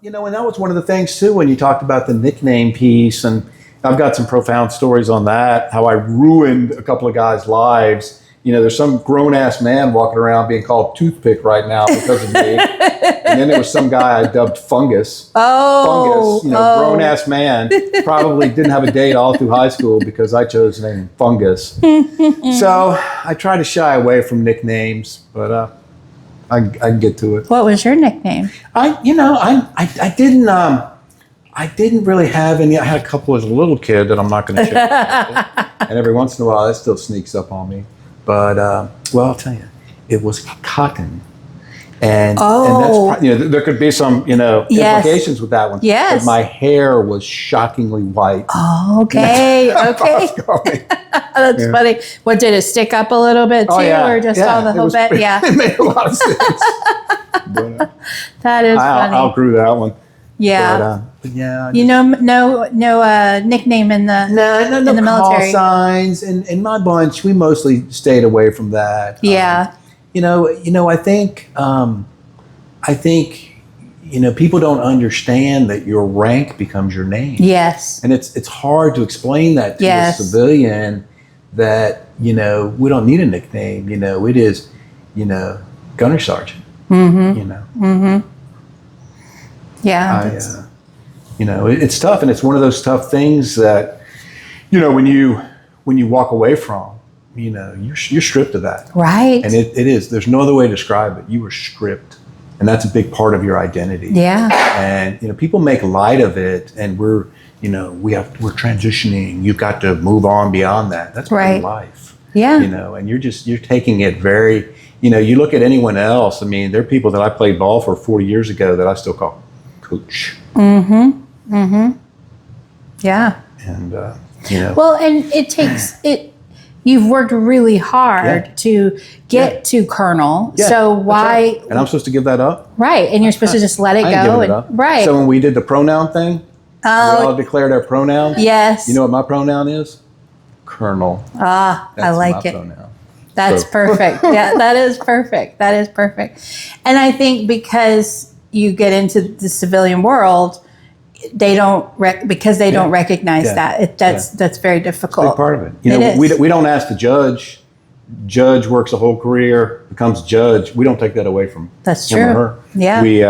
and that was one of the things too when you talked about the nickname piece, and I've got some profound stories on that. How I ruined a couple of guys' lives. There's some grown-ass man walking around being called Toothpick right now because of me. And then there was some guy I dubbed Fungus. Oh. Fungus, grown-ass man. Probably didn't have a date all through high school because I chose the name Fungus. So I try to shy away from nicknames, but I get to it. What was your nickname? I didn't really have any. I had a couple as a little kid that I'm not going to share. And every once in a while, that still sneaks up on me. But, I'll tell you, it was Cotton. And that's, there could be some, implications with that one. Yes. But my hair was shockingly white. Oh, okay. Okay. That's funny. What, did it stick up a little bit too? Or just all the whole bit? Yeah. It made a lot of sense. But, that is funny. I outgrew that one. Yeah. But yeah. No nickname in the no in the military. Call signs. In my bunch, we mostly stayed away from that. Yeah. I think people don't understand that your rank becomes your name. Yes. And it's hard to explain that to a civilian that, we don't need a nickname. It is, gunner sergeant. Mm-hmm. Mm-hmm. Yeah. It's tough, and it's one of those tough things that, when you walk away from, you're stripped of that. Right. And it is. There's no other way to describe it. You were stripped, and that's a big part of your identity. Yeah. And people make light of it, and we're we're transitioning. You've got to move on beyond that. That's part of life. Yeah. And you're taking it very. You look at anyone else. I mean, there are people that I played ball for 40 years ago that I still call coach. Mm-hmm. Mm-hmm. Yeah. And Well, and it takes it. You've worked really hard to get to Colonel. Yeah, so why? Right. And I'm supposed to give that up? Right. And you're supposed to just let it go. It up. Right. So when we did the pronoun thing, we all declared our pronouns. Yes. You know what my pronoun is? Colonel. Ah, I like it. Pronoun. That's perfect. Yeah, that is perfect. That is perfect. And I think because you get into the civilian world, they don't don't recognize that. That's very difficult. It's a big part of it. We don't ask the judge. Judge works a whole career, becomes judge. We don't take that away from That's him true. or her. Yeah. We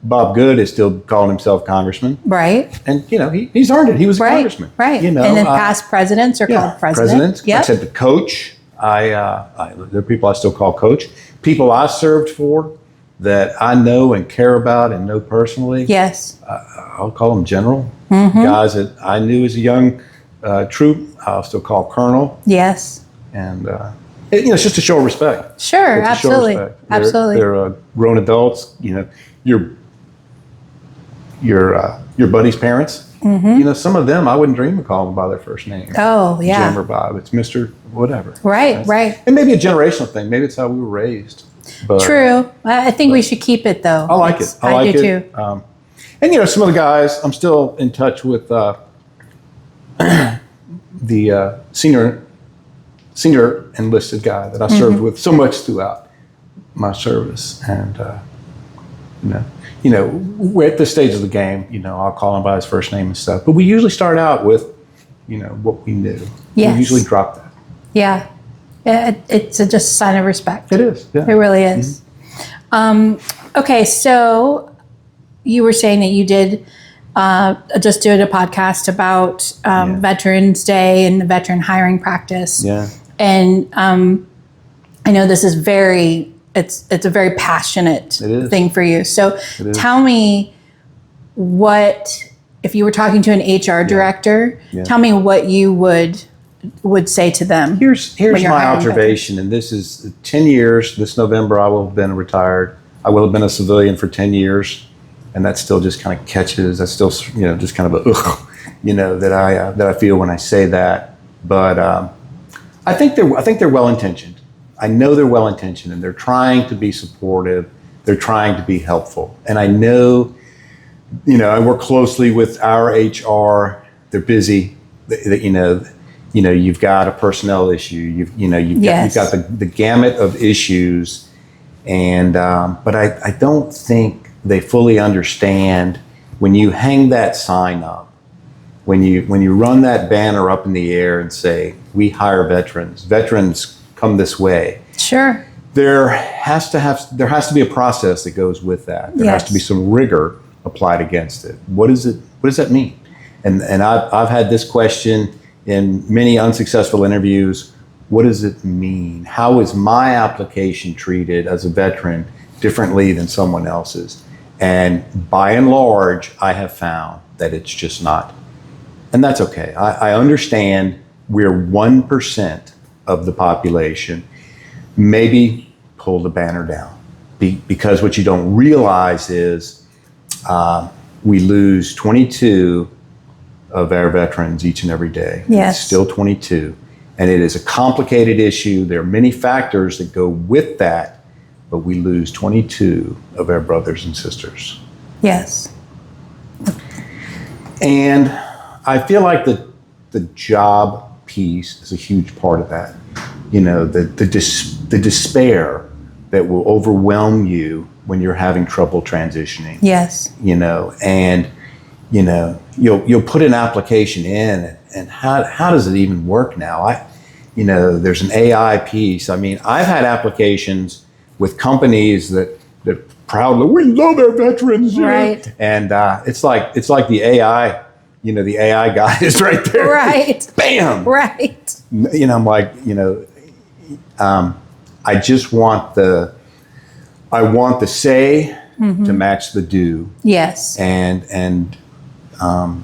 Bob Good is still calling himself congressman. Right. And he's earned it. He was a congressman. Right. And then past presidents are called presidents. Like I said, the coach. There are people I still call coach. People I served for that I know and care about and know personally. Yes. I'll call them general. Mm-hmm. Guys that I knew as a young troop, I'll still call colonel. Yes. And it's just a show of respect. Sure, absolutely, absolutely. They're grown adults. Your buddy's parents. Mm-hmm. Some of them I wouldn't dream of calling by their first name. Oh, yeah. Jim or Bob. It's Mr. whatever. Right, right. And maybe a generational thing. Maybe it's how we were raised. But, true. I think we should keep it though. I like it. I do too. And some of the guys, I'm still in touch with the senior enlisted guy that I served with so much throughout my service. And we're at this stage of the game. I'll call him by his first name and stuff. But we usually start out with, what we knew. Yes. We usually drop that. Yeah. It's just a sign of respect. It is. Yeah. It really is. Mm-hmm. Okay, so you were saying that you did just did a podcast about Veterans Day and the veteran hiring practice. Yeah. And I know this is it's a very passionate thing for you. So tell me if you were talking to an HR director, tell me what you would say to them. Here's my observation, and this is 10 years. This November, I will have been retired. I will have been a civilian for 10 years, and that still just kind of catches. That's still, just kind of a that I feel when I say that. But I think they're well intentioned. I know they're well intentioned, and they're trying to be supportive. They're trying to be helpful, and I know, I work closely with our HR. They're busy. You've got a personnel issue. You've got the gamut of issues, and but I don't think they fully understand when you hang that sign up, when you run that banner up in the air and say, we hire veterans, veterans come this way. Sure. There has to be a process that goes with that. There has to be some rigor applied against it. What does that mean? And I've had this question in many unsuccessful interviews. What does it mean? How is my application treated as a veteran differently than someone else's? And by and large, I have found that it's just not. And that's okay. I understand we're 1% of the population. Maybe pull the banner down. Because what you don't realize is we lose 22 of our veterans each and every day. Yes. It's still 22. And it is a complicated issue. There are many factors that go with that, but we lose 22 of our brothers and sisters. Yes. And I feel like the job piece is a huge part of that. You know, the despair that will overwhelm you when you're having trouble transitioning. Yes. You know, and you know, you'll put an application in, and how does it even work now? There's an AI piece. I mean, I've had applications with companies that proudly, we love our veterans, right? And it's like the AI, the AI guy is right there, right? Bam, right. I'm like, I just want the say to match the do. Yes. And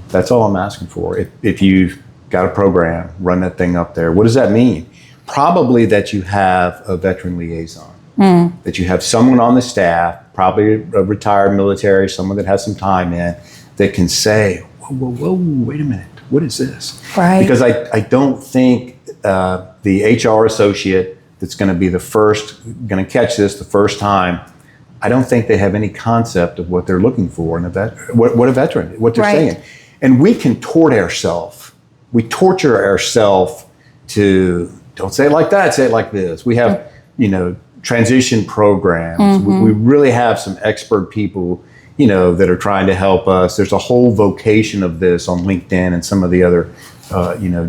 that's all I'm asking for. If you've got a program, run that thing up there. What does that mean? Probably that you have a veteran liaison, that you have someone on the staff, probably a retired military, someone that has some time in, that can say, whoa, wait a minute, what is this? Right. Because I don't think the HR associate that's going to be going to catch this the first time, I don't think they have any concept of what they're looking for in a what a veteran, what they're saying. And we can we torture ourselves to, don't say it like that, say it like this. We have, transition programs. We really have some expert people, that are trying to help us. There's a whole vocation of this on LinkedIn and some of the other,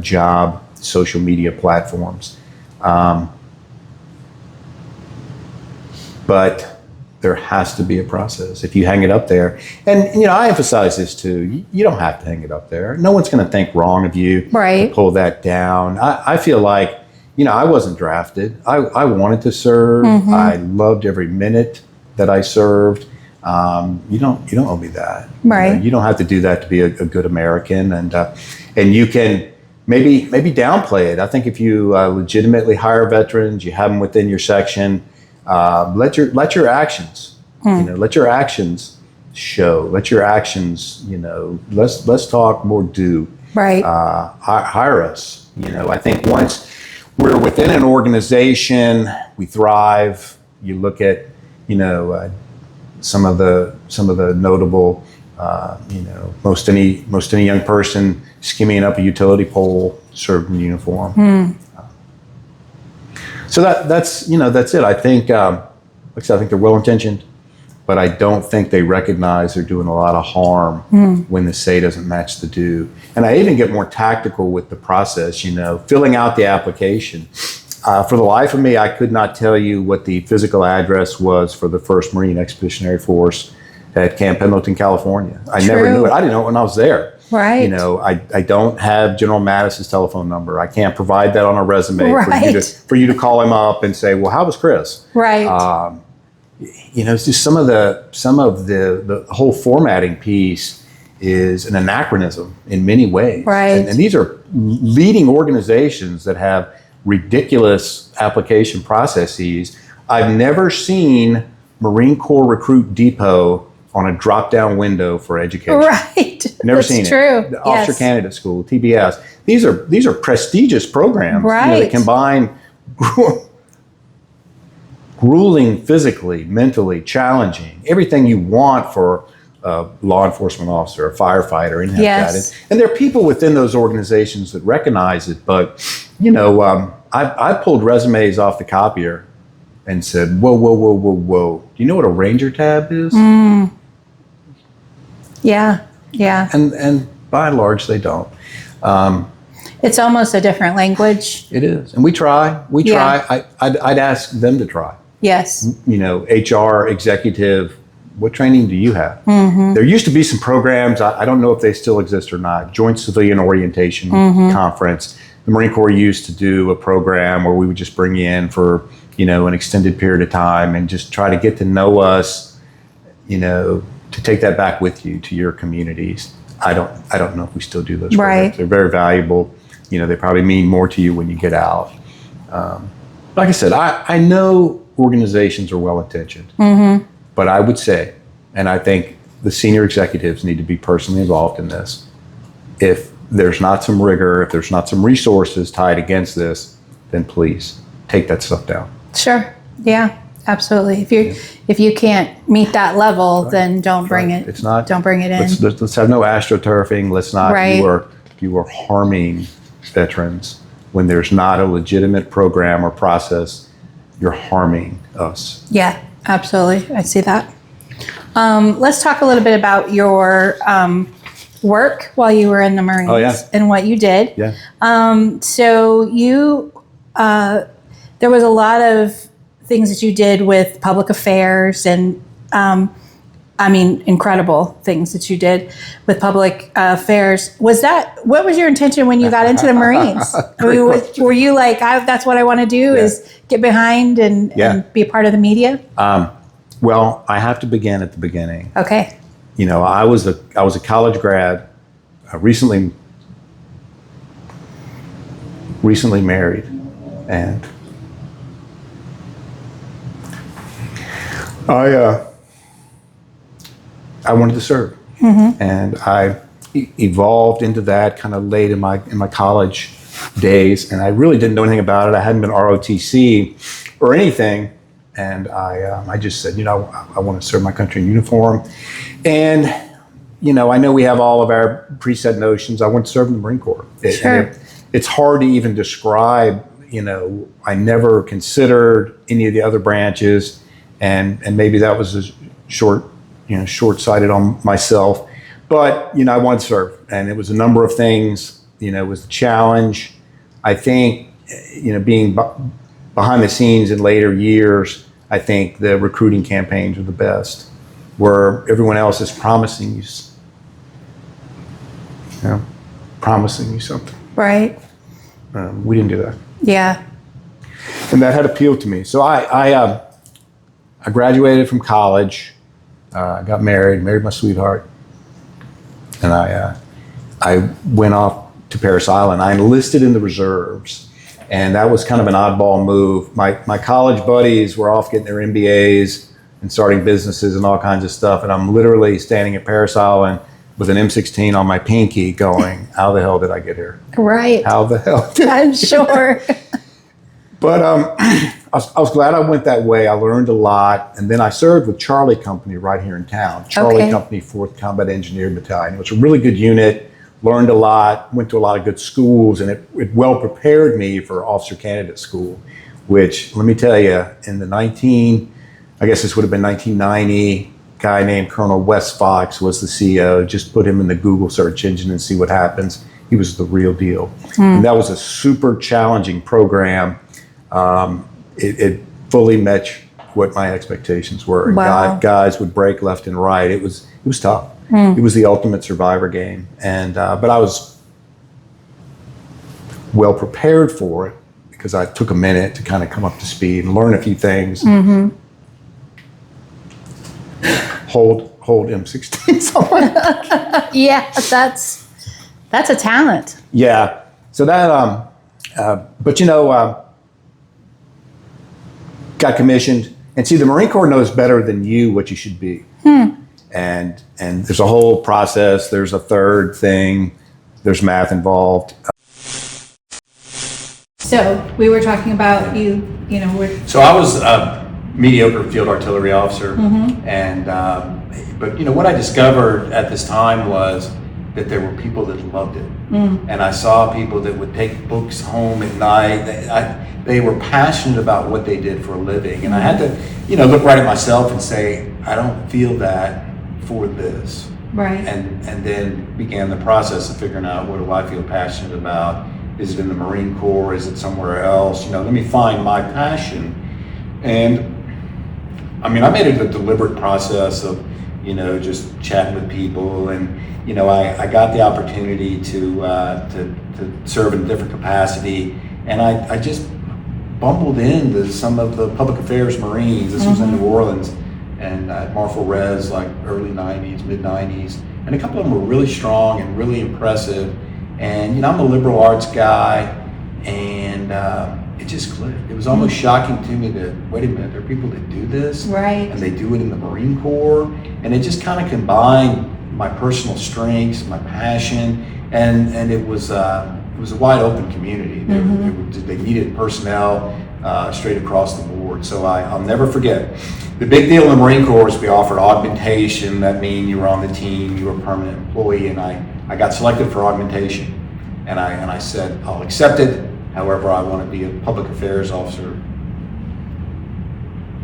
job social media platforms. But there has to be a process. If you hang it up there, and I emphasize this too, you don't have to hang it up there. No one's going to think wrong of you to pull that down. I feel like, I wasn't drafted. I wanted to serve. I loved every minute that I served. You don't owe me that. Right. You don't have to do that to be a good American, and you can maybe downplay it. I think if you legitimately hire veterans, you have them within your section. Let your actions, let your actions show. Let your actions, let's talk more. Do hire us. I think once we're within an organization, we thrive. You look at, some of the notable, most any young person skimming up a utility pole served in uniform. So that's it. I think, like I said, I think they're well-intentioned, but I don't think they recognize they're doing a lot of harm when the say doesn't match the do. And I even get more tactical with the process, filling out the application. For the life of me, I could not tell you what the physical address was for the 1st Marine Expeditionary Force at Camp Pendleton, California. I never knew it. I didn't know it when I was there. Right. I don't have General Mattis's telephone number. I can't provide that on a resume for you to call him up and say, well, how was Chris? Right. It's just some of the whole formatting piece is an anachronism in many ways. Right. And these are leading organizations that have ridiculous application processes. I've never seen Marine Corps Recruit Depot on a drop-down window for education. Right. Never seen true. it. The Officer Candidate School, TBS. These are prestigious programs. Right. That combine grueling physically, mentally, challenging, everything you want for a law enforcement officer, a firefighter, anything like that. And there are people within those organizations that recognize it. But, I pulled resumes off the copier and said, whoa. Do you know what a Ranger tab is? Yeah. Yeah. And by and large, they don't. It's almost a different language. It is. And we try. Yeah. I'd ask them to try. Yes. You know, HR, executive, what training do you have? Mm-hmm. There used to be some programs, I don't know if they still exist or not, Joint Civilian Orientation Conference. The Marine Corps used to do a program where we would just bring you in for, you know, an extended period of time and just try to get to know us, you know, to take that back with you to your communities. I don't know if we still do those programs. Right. They're very valuable. You know, they probably mean more to you when you get out. Like I said, I know organizations are well-intentioned, but I would say, and I think the senior executives need to be personally involved in this. If there's not some rigor, if there's not some resources tied against this, then please take that stuff down. Sure. Yeah, absolutely. If you can't meet that level, then don't bring it. It's not. Don't bring it in. Let's have no astroturfing. Let's not. Right. You are harming veterans when there's not a legitimate program or process. You're harming us. Yeah, absolutely. I see that. Let's talk a little bit about your work while you were in the Marines. Oh, yeah. And what you did. Yeah. So you, there was a lot of things that you did with public affairs and, incredible things that you did with public affairs. What was your intention when you got into the Marines? Were you like, that's what I want to do is get behind and be a part of the media? Well, I have to begin at the beginning. Okay. You know, I was a college grad, recently married, and I wanted to serve, and I evolved into that kind of late in my college days, and I really didn't know anything about it. I hadn't been ROTC or anything, and I just said, you know, I want to serve my country in uniform, and you know, I know we have all of our preset notions. I want to serve in the Marine Corps. It's hard to even describe. You know, I never considered any of the other branches, and maybe that was a short-sighted on myself. But you know, I wanted to serve, and it was a number of things. You know, it was a challenge. I think, you know, being behind the scenes in later years, I think the recruiting campaigns are the best, where everyone else is promising you something. Right. We didn't do that. Yeah. And that had appealed to me. So I graduated from college, got married my sweetheart, and I went off to Parris Island. I enlisted in the reserves, and that was kind of an oddball move. My college buddies were off getting their MBAs and starting businesses and all kinds of stuff, and I'm literally standing at Parris Island with an M16 on my pinky going, how the hell did I get here? Right. How the hell did I'm sure. But I was glad I went that way. I learned a lot. And then I served with Charlie Company right here in town. Charlie Company, 4th Combat Engineer Battalion. It was a really good unit, learned a lot, went to a lot of good schools, and it well prepared me for officer candidate school, which, let me tell you, in the I guess this would have been 1990, a guy named Colonel Wes Fox was the CEO. Just put him in the Google search engine and see what happens. He was the real deal. And that was a super challenging program. It fully met what my expectations were. Wow. Guys would break left and right. It was tough. It was the ultimate survivor game, and but I was well prepared for it because I took a minute to kind of come up to speed and learn a few things. Hold M16s on. Yeah, that's a talent. Yeah. So that, but you know, got commissioned, and see, the Marine Corps knows better than you what you should be. And there's a whole process. There's a third thing. There's math involved. So we were talking about So I was a mediocre field artillery officer, and but you know what I discovered at this time was that there were people that loved it, and I saw people that would take books home at night. They were passionate about what they did for a living, and I had to, look right at myself and say, I don't feel that for this. Right. And then began the process of figuring out, what do I feel passionate about? Is it in the Marine Corps? Is it somewhere else? Let me find my passion. And I mean, I made it a deliberate process of, just chatting with people, and I got the opportunity to serve in a different capacity, and I just bumbled into some of the public affairs Marines. This was in New Orleans, and at Marshal Res, like early 90s, mid 90s, and a couple of them were really strong and really impressive. And I'm a liberal arts guy, and it just clicked. It was almost shocking to me that, wait a minute, there are people that do this, right? And they do it in the Marine Corps, and it just kind of combined my personal strengths, my passion, and it was a wide open community. They needed personnel straight across the board. So I'll never forget. The big deal in the Marine Corps is we offered augmentation. That means you were on the team, you were a permanent employee, and I got selected for augmentation. And I said, I'll accept it. However, I want to be a public affairs officer,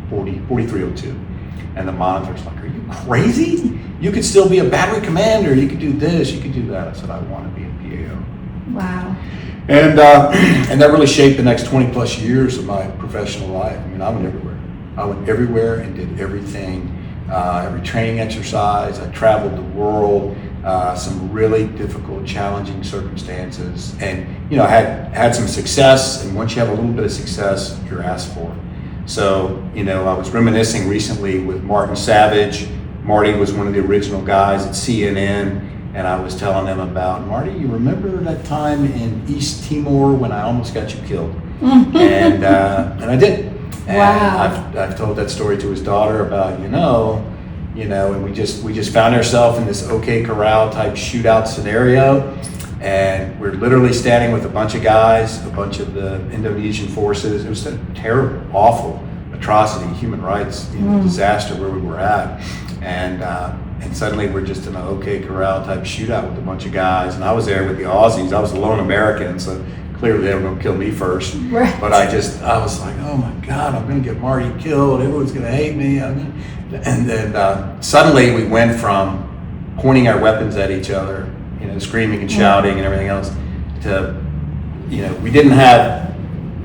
4302. And the monitor's like, are you crazy? You could still be a battery commander. You could do this, you could do that. I said, I want to be a PAO. Wow. And that really shaped the next 20 plus years of my professional life. I mean, I went everywhere. I went everywhere and did everything, every training exercise. I traveled the world, some really difficult, challenging circumstances, and I had some success. And once you have a little bit of success, you're asked for. So I was reminiscing recently with Martin Savage. Marty was one of the original guys at CNN. And I was telling them about, Marty, you remember that time in East Timor when I almost got you killed? And I did. And wow. I've told that story to his daughter about, and we just found ourselves in this OK Corral type shootout scenario. And we're literally standing with a bunch of guys, a bunch of the Indonesian forces. It was a terrible, awful atrocity, human rights disaster where we were at. And suddenly we're just in an OK Corral type shootout with a bunch of guys. And I was there with the Aussies. I was a lone American, so clearly they were going to kill me first. Right. But I was like, oh my God, I'm going to get Marty killed. Everyone's going to hate me. And then suddenly we went from pointing our weapons at each other, screaming and shouting and everything else, to, we didn't have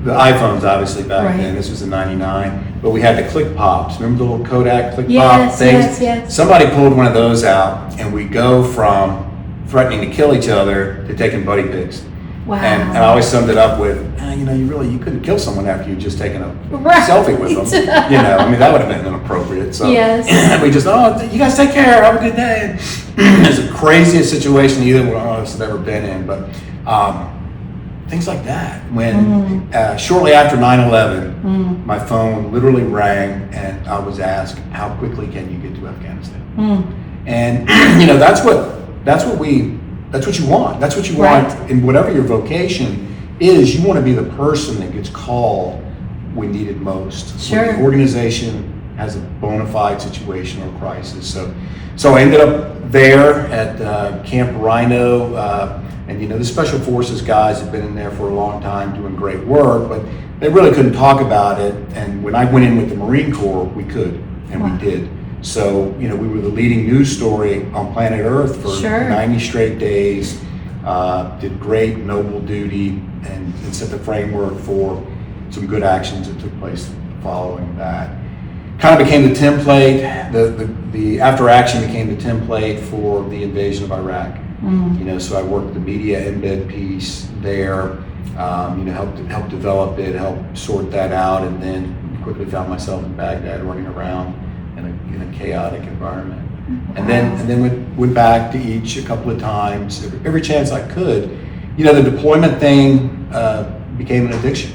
the iPhones obviously back then. This was in '99, but we had the click pops. Remember the little Kodak click pop things? Yes. Somebody pulled one of those out, and we go from threatening to kill each other to taking buddy pics. Wow. And I always summed it up with, you couldn't kill someone after you just taken a selfie with them. That would have been inappropriate. So we just, you guys take care, have a good day. It's the craziest situation either one of us have ever been in, but things like that. When shortly after 9/11, my phone literally rang, and I was asked, how quickly can you get to Afghanistan? And that's what you want. That's what you want in whatever your vocation is. You want to be the person that gets called when needed most. Sure. When the organization has a bona fide situation or crisis. So I ended up there at Camp Rhino, and the Special Forces guys have been in there for a long time doing great work, but they really couldn't talk about it. And when I went in with the Marine Corps, we could, and we did. So, we were the leading news story on planet Earth for 90 straight days, did great, noble duty, and set the framework for some good actions that took place following that. Kind of became the template, the after action became the template for the invasion of Iraq. So I worked the media embed piece there, helped develop it, helped sort that out, and then quickly found myself in Baghdad running around in a chaotic environment. And then went back to each a couple of times, every chance I could. The deployment thing became an addiction.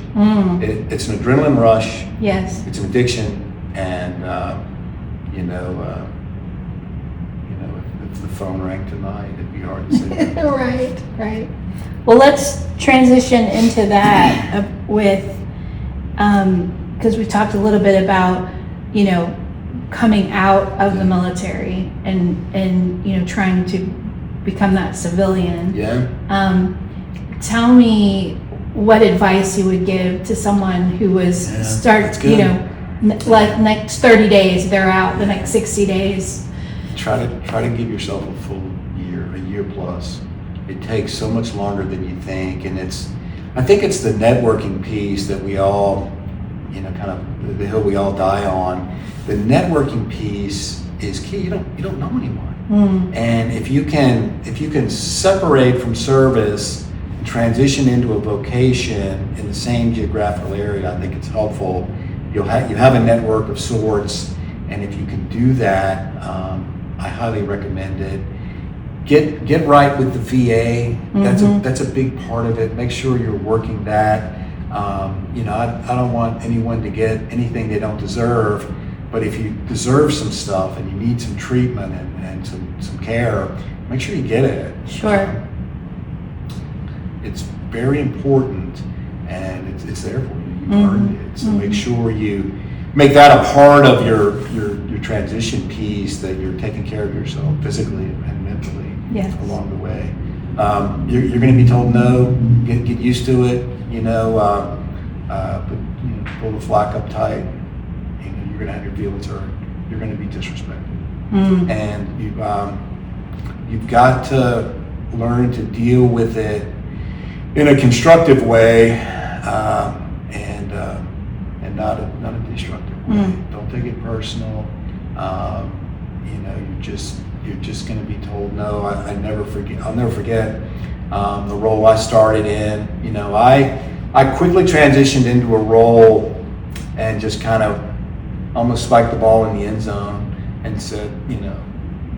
It's an adrenaline rush. Yes. It's an addiction, and if the phone rang tonight, it'd be hard to say that. Right. Well, let's transition into that with, because we talked a little bit about, coming out of the military and trying to become that civilian. Yeah. Tell me what advice you would give to someone who was like next 30 days, they're out, the next 60 days. try to give yourself a full year, a year plus. It takes so much longer than you think, and I think it's the networking piece that we all, kind of the hill we all die on. The networking piece is key. You don't know anyone, and if you can separate from service and transition into a vocation in the same geographical area, I think it's helpful. You have a network of sorts, and if you can do that, I highly recommend it. Get right with the VA. That's a big part of it. Make sure you're working that. I don't want anyone to get anything they don't deserve, but if you deserve some stuff and you need some treatment and some care, make sure you get it. Sure. It's very important, and it's there for you. You've earned it. So make sure you make that a part of your transition piece, that you're taking care of yourself physically and mentally along the way. You're going to be told no. Get used to it. But pull the flak up tight. You're going to have your feelings hurt. You're going to be disrespected, and you've got to learn to deal with it in a constructive way, and not a destructive way. Don't take it personal. You're just going to be told no. I'll never forget the role I started in. I quickly transitioned into a role and just kind of almost spiked the ball in the end zone and said,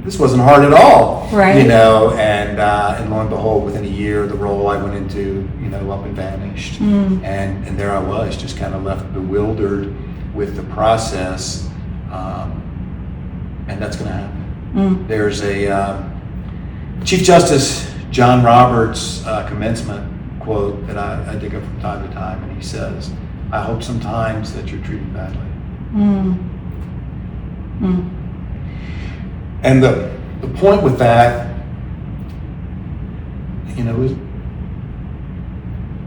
this wasn't hard at all. Right. And lo and behold, within a year, the role I went into, up and vanished. And there I was, just kind of left bewildered with the process. And that's going to happen. There's a Chief Justice John Roberts' commencement quote that I dig up from time to time, and he says, "I hope sometimes that you're treated badly." And the point with that,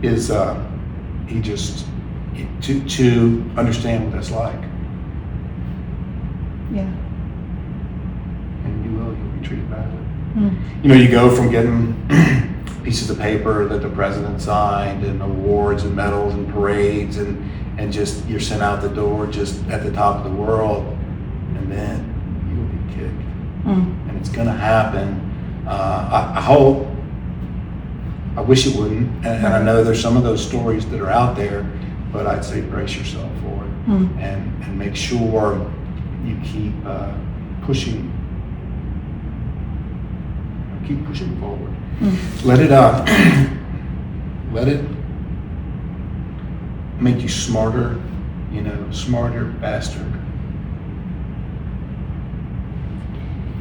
is he just to understand what that's like. Yeah. And you'll be treated badly. You go from getting pieces of paper that the president signed and awards and medals and parades and just you're sent out the door just at the top of the world, and then you will be kicked. And it's going to happen. I hope. I wish it wouldn't. And I know there's some of those stories that are out there, but I'd say brace yourself for it and make sure you keep pushing. Keep pushing forward. Let it make you smarter, smarter, faster.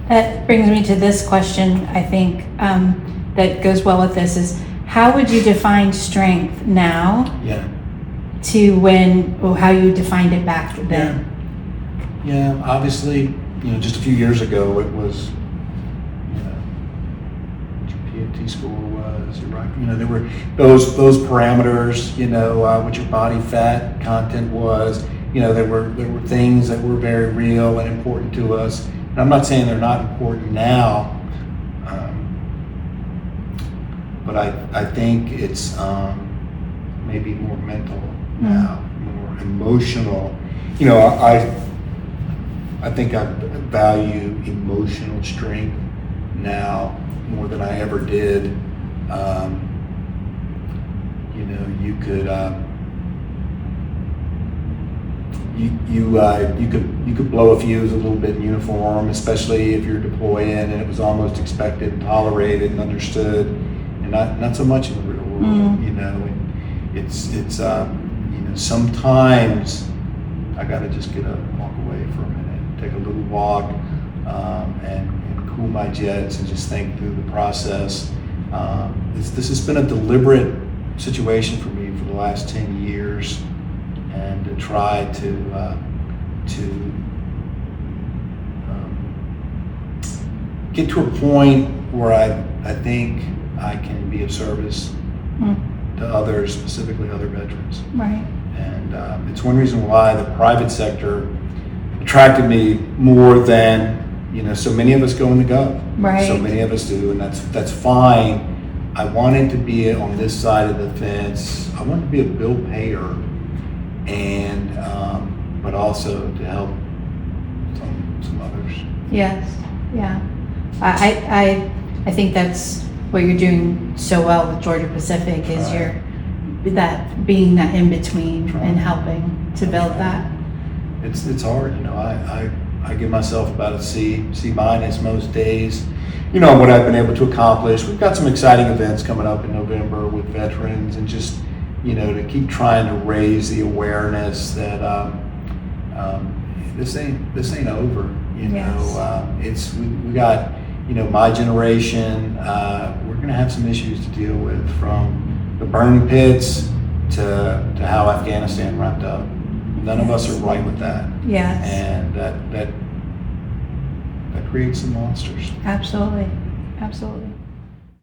That brings me to this question, I think, that goes well with this is, how would you define strength now to how you defined it back then? Yeah, obviously, just a few years ago, it was, PFT score was, there were those parameters, what your body fat content was, there were things that were very real and important to us. And I'm not saying they're not important now, but I think it's maybe more mental now, more emotional. I think I value emotional strength now more than I ever did. You could you could blow a fuse a little bit in uniform, especially if you're deploying, and it was almost expected and tolerated and understood, and not so much in the real world. And it's sometimes I gotta just get up and walk away for a minute, take a little walk, and cool my jets and just think through the process. This has been a deliberate situation for me for the last 10 years, and to try to get to a point where I think I can be of service to others, specifically other veterans. Right. And it's one reason why the private sector attracted me more than so many of us go in the Gov. Right. So many of us do, and that's fine. I wanted to be on this side of the fence. I wanted to be a bill payer, and but also to help some others. Yes. Yeah. I think that's what you're doing so well with Georgia Pacific is Right. you're being that in between Right. and helping to build that. It's hard, I give myself about a C minus most days. What I've been able to accomplish. We've got some exciting events coming up in November with veterans, and just to keep trying to raise the awareness that this ain't over. Yes. We got my generation. We're gonna have some issues to deal with, from the burning pits to how Afghanistan wrapped up. None of us are right with that. Yes. And that creates some monsters. Absolutely. Absolutely.